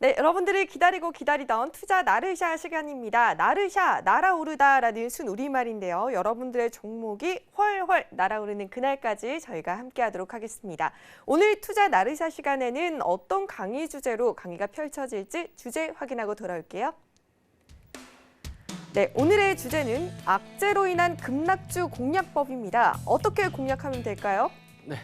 네, 여러분들이 기다리고 기다리던 투자 나르샤 시간입니다. 나르샤, 날아오르다라는 순 우리말인데요. 여러분들의 종목이 훨훨 날아오르는 그날까지 저희가 함께하도록 하겠습니다. 오늘 투자 나르샤 시간에는 어떤 강의 주제로 강의가 펼쳐질지 주제 확인하고 돌아올게요. 네, 오늘의 주제는 악재로 인한 급락주 공략법입니다. 어떻게 공략하면 될까요? 네.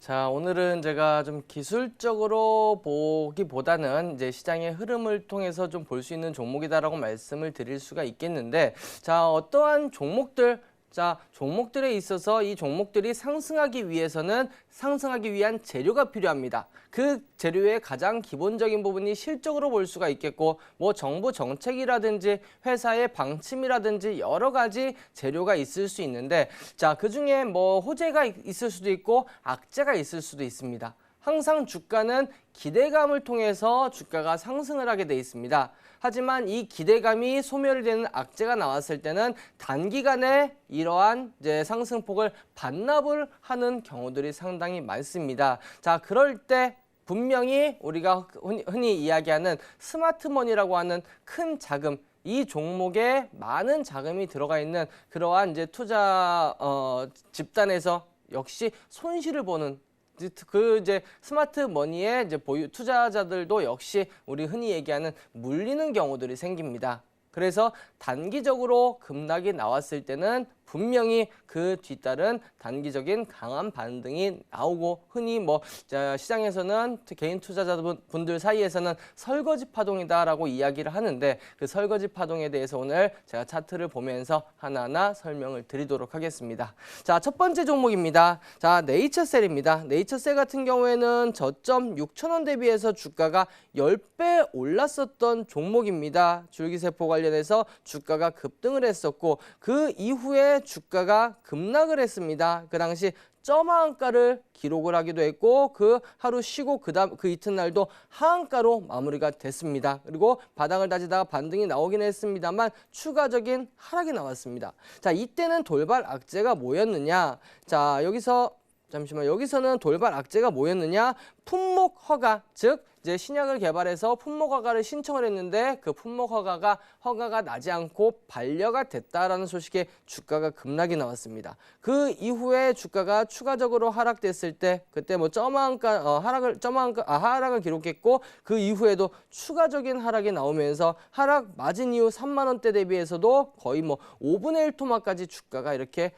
자, 오늘은 제가 좀 기술적으로 보기보다는 이제 시장의 흐름을 통해서 좀 볼 수 있는 종목이다라고 말씀을 드릴 수가 있겠는데, 자, 어떠한 종목들에 있어서 이 종목들이 상승하기 위해서는 상승하기 위한 재료가 필요합니다. 그 재료의 가장 기본적인 부분이 실적으로 볼 수가 있겠고, 뭐 정부 정책이라든지 회사의 방침이라든지 여러 가지 재료가 있을 수 있는데, 자, 그중에 뭐 호재가 있을 수도 있고 악재가 있을 수도 있습니다. 항상 주가는 기대감을 통해서 주가가 상승을 하게 돼 있습니다. 하지만 이 기대감이 소멸이 되는 악재가 나왔을 때는 단기간에 이러한 이제 상승폭을 반납을 하는 경우들이 상당히 많습니다. 자, 그럴 때 분명히 우리가 흔히 이야기하는 스마트머니라고 하는 큰 자금, 이 종목에 많은 자금이 들어가 있는 그러한 이제 투자 집단에서 역시 손실을 보는 이제 스마트 머니의 이제 투자자들도 역시 우리 흔히 얘기하는 물리는 경우들이 생깁니다. 그래서 단기적으로 급락이 나왔을 때는 분명히 그 뒤따른 단기적인 강한 반등이 나오고, 흔히 뭐 시장에서는 개인 투자자분들 사이에서는 설거지 파동이다라고 이야기를 하는데, 그 설거지 파동에 대해서 오늘 제가 차트를 보면서 하나하나 설명을 드리도록 하겠습니다. 자, 첫 번째 종목입니다. 자, 네이처셀입니다. 네이처셀 같은 경우에는 저점 6,000원 대비해서 주가가 10배 올랐었던 종목입니다. 줄기세포 관련해서 주가가 급등을 했었고, 그 이후에 주가가 급락을 했습니다. 그 당시 저하한가를 기록을 하기도 했고, 그 하루 쉬고 그 이튿날도 하한가로 마무리가 됐습니다. 그리고 바닥을 다지다가 반등이 나오긴 했습니다만 추가적인 하락이 나왔습니다. 자, 이때는 돌발 악재가 뭐였느냐? 자, 여기서는 돌발 악재가 뭐였느냐? 품목 허가, 즉 이제 신약을 개발해서 품목 허가를 신청을 했는데 그 품목 허가가 나지 않고 반려가 됐다라는 소식에 주가가 급락이 나왔습니다. 그 이후에 주가가 추가적으로 하락됐을 때 그때 뭐 하락을 기록했고, 그 이후에도 추가적인 하락이 나오면서 하락 맞은 이후 3만 원대 대비해서도 거의 뭐 5분의 1 토막까지 주가가 이렇게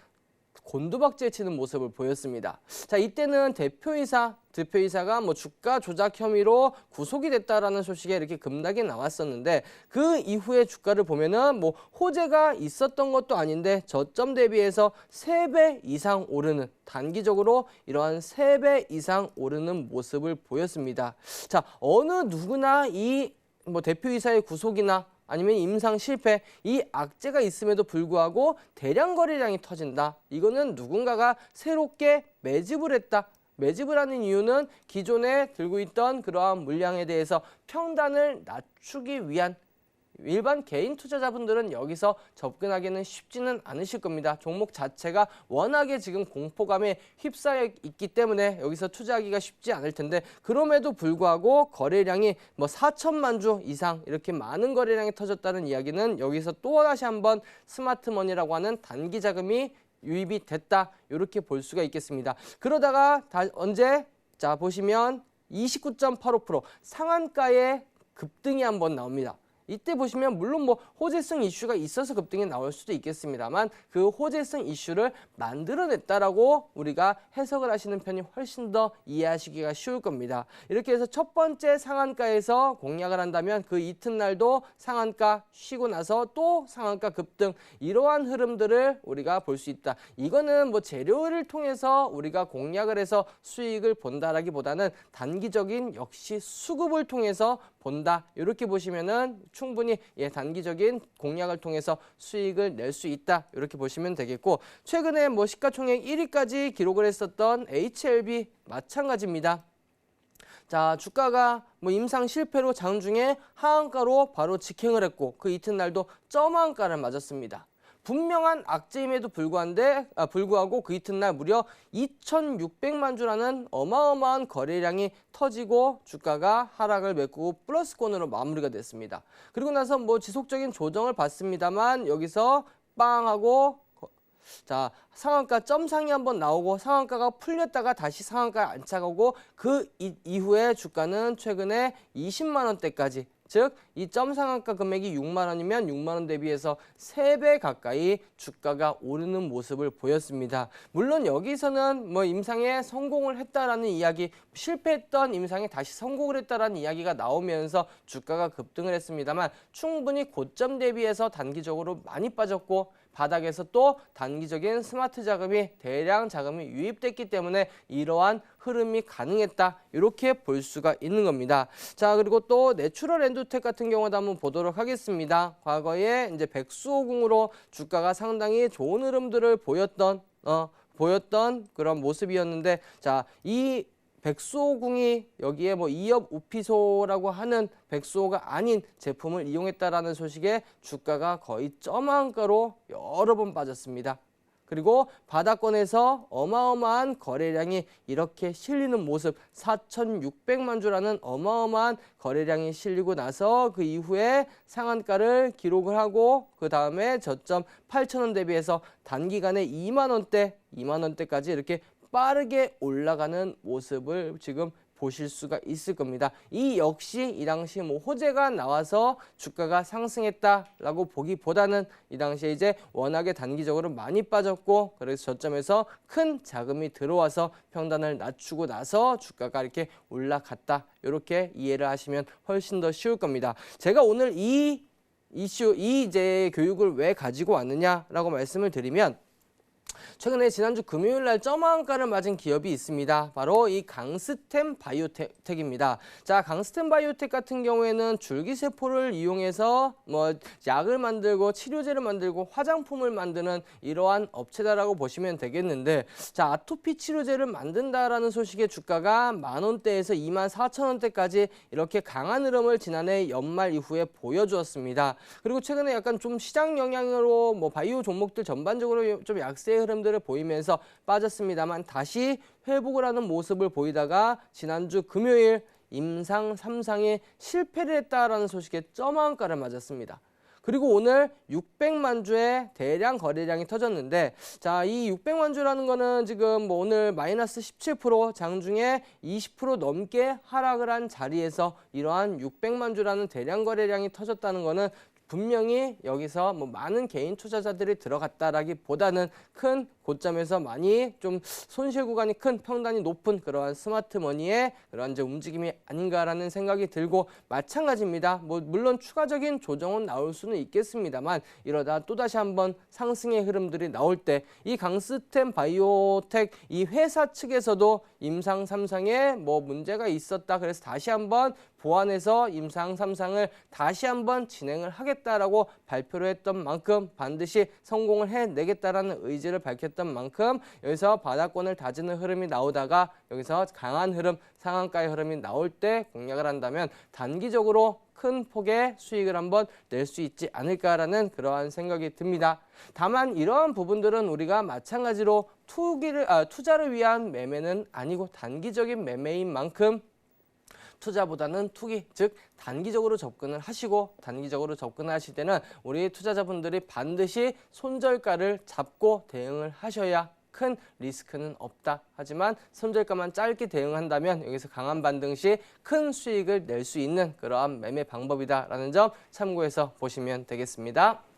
곤두박질 치는 모습을 보였습니다. 자, 이때는 대표이사가 뭐 주가 조작 혐의로 구속이 됐다라는 소식에 이렇게 급락이 나왔었는데, 그 이후에 주가를 보면은 뭐 호재가 있었던 것도 아닌데 저점 대비해서 3배 이상 오르는, 단기적으로 이러한 3배 이상 오르는 모습을 보였습니다. 자, 어느 누구나 이 뭐 대표이사의 구속이나 아니면 임상 실패, 이 악재가 있음에도 불구하고 대량 거래량이 터진다. 이거는 누군가가 새롭게 매집을 했다. 매집을 하는 이유는 기존에 들고 있던 그러한 물량에 대해서 평단을 낮추기 위한, 일반 개인 투자자분들은 여기서 접근하기는 쉽지는 않으실 겁니다. 종목 자체가 워낙에 지금 공포감에 휩싸여 있기 때문에 여기서 투자하기가 쉽지 않을 텐데, 그럼에도 불구하고 거래량이 뭐 4천만 주 이상 이렇게 많은 거래량이 터졌다는 이야기는 여기서 또 다시 한번 스마트머니라고 하는 단기 자금이 유입이 됐다, 이렇게 볼 수가 있겠습니다. 그러다가 언제? 자, 보시면 29.85% 상한가의 급등이 한번 나옵니다. 이때 보시면 물론 뭐 호재성 이슈가 있어서 급등이 나올 수도 있겠습니다만, 그 호재성 이슈를 만들어냈다라고 우리가 해석을 하시는 편이 훨씬 더 이해하시기가 쉬울 겁니다. 이렇게 해서 첫 번째 상한가에서 공략을 한다면 그 이튿날도 상한가 쉬고 나서 또 상한가 급등, 이러한 흐름들을 우리가 볼 수 있다. 이거는 뭐 재료를 통해서 우리가 공략을 해서 수익을 본다라기보다는 단기적인 역시 수급을 통해서 본다, 이렇게 보시면은 충분히 단기적인 공략을 통해서 수익을 낼 수 있다, 이렇게 보시면 되겠고, 최근에 뭐 시가총액 1위까지 기록을 했었던 HLB 마찬가지입니다. 자, 주가가 뭐 임상 실패로 장중에 하한가로 바로 직행을 했고, 그 이튿날도 점하한가를 맞았습니다. 분명한 악재임에도 불구하고 그 이튿날 무려 2,600만 주라는 어마어마한 거래량이 터지고 주가가 하락을 메꾸고 플러스권으로 마무리가 됐습니다. 그리고 나서 뭐 지속적인 조정을 받습니다만 여기서 빵 하고 자, 상한가 점상이 한번 나오고 상한가가 풀렸다가 다시 상한가에 안착하고 그 이후에 주가는 최근에 20만 원대까지, 즉 이 점상한가 금액이 6만 원이면 6만 원 대비해서 3배 가까이 주가가 오르는 모습을 보였습니다. 물론 여기서는 뭐 임상에 성공을 했다라는 이야기, 실패했던 임상에 다시 성공을 했다라는 이야기가 나오면서 주가가 급등을 했습니다만 충분히 고점 대비해서 단기적으로 많이 빠졌고 바닥에서 또 단기적인 스마트 자금이 대량 자금이 유입됐기 때문에 이러한 흐름이 가능했다. 이렇게 볼 수가 있는 겁니다. 자, 그리고 또 내추럴 엔도텍 같은 경우도 한번 보도록 하겠습니다. 과거에 이제 백수호궁으로 주가가 상당히 좋은 흐름들을 보였던 그런 모습이었는데, 자, 이 백수호궁이 여기에 뭐 2엽 우피소라고 하는 백수호가 아닌 제품을 이용했다라는 소식에 주가가 거의 점한가로 여러 번 빠졌습니다. 그리고 바닥권에서 어마어마한 거래량이 이렇게 실리는 모습, 4,600만 주라는 어마어마한 거래량이 실리고 나서 그 이후에 상한가를 기록을 하고 그 다음에 저점 8,000원 대비해서 단기간에 2만 원대까지 이렇게 빠르게 올라가는 모습을 지금 보실 수가 있을 겁니다. 이 역시 이 당시 뭐 호재가 나와서 주가가 상승했다라고 보기보다는 이 당시에 이제 워낙에 단기적으로 많이 빠졌고 그래서 저점에서 큰 자금이 들어와서 평단을 낮추고 나서 주가가 이렇게 올라갔다. 이렇게 이해를 하시면 훨씬 더 쉬울 겁니다. 제가 오늘 이 이제 교육을 왜 가지고 왔느냐라고 말씀을 드리면 최근에 지난주 금요일 날 점한가를 맞은 기업이 있습니다. 바로 이 강스템 바이오텍입니다. 자, 강스템 바이오텍 같은 경우에는 줄기세포를 이용해서 뭐 약을 만들고 치료제를 만들고 화장품을 만드는 이러한 업체다라고 보시면 되겠는데, 자, 아토피 치료제를 만든다라는 소식의 주가가 10,000원대에서 24,000원대까지 이렇게 강한 흐름을 지난해 연말 이후에 보여주었습니다. 그리고 최근에 약간 좀 시장 영향으로 뭐 바이오 종목들 전반적으로 좀 약세의 흐름들을 보이면서 빠졌습니다만 다시 회복을 하는 모습을 보이다가 지난주 금요일 임상 3상에 실패를 했다라는 소식에 점한가를 맞았습니다. 그리고 오늘 600만 주의 대량 거래량이 터졌는데, 자, 이 600만 주라는 거는 지금 뭐 오늘 마이너스 17% 장중에 20% 넘게 하락을 한 자리에서 이러한 600만 주라는 대량 거래량이 터졌다는 거는 분명히 여기서 뭐 많은 개인 투자자들이 들어갔다라기보다는 큰 고점에서 많이 좀 손실 구간이 큰 평단이 높은 그러한 스마트머니의 그런 이제 움직임이 아닌가라는 생각이 들고, 마찬가지입니다. 뭐 물론 추가적인 조정은 나올 수는 있겠습니다만 이러다 또다시 한번 상승의 흐름들이 나올 때 이 강스템 바이오텍 이 회사 측에서도 임상 3상에 뭐 문제가 있었다. 그래서 다시 한번 보완해서 임상 3상을 다시 한번 진행을 하겠다라고 발표를 했던 만큼 반드시 성공을 해내겠다라는 의지를 밝혔던 만큼 여기서 바닥권을 다지는 흐름이 나오다가 여기서 강한 흐름, 상한가의 흐름이 나올 때 공략을 한다면 단기적으로 큰 폭의 수익을 한번 낼 수 있지 않을까라는 그러한 생각이 듭니다. 다만 이러한 부분들은 우리가 마찬가지로 투자를 위한 매매는 아니고 단기적인 매매인 만큼 투자보다는 투기, 즉 단기적으로 접근을 하시고, 단기적으로 접근을 하실 때는 우리 투자자분들이 반드시 손절가를 잡고 대응을 하셔야 큰 리스크는 없다. 하지만 손절가만 짧게 대응한다면 여기서 강한 반등 시 큰 수익을 낼 수 있는 그러한 매매 방법이다라는 점 참고해서 보시면 되겠습니다.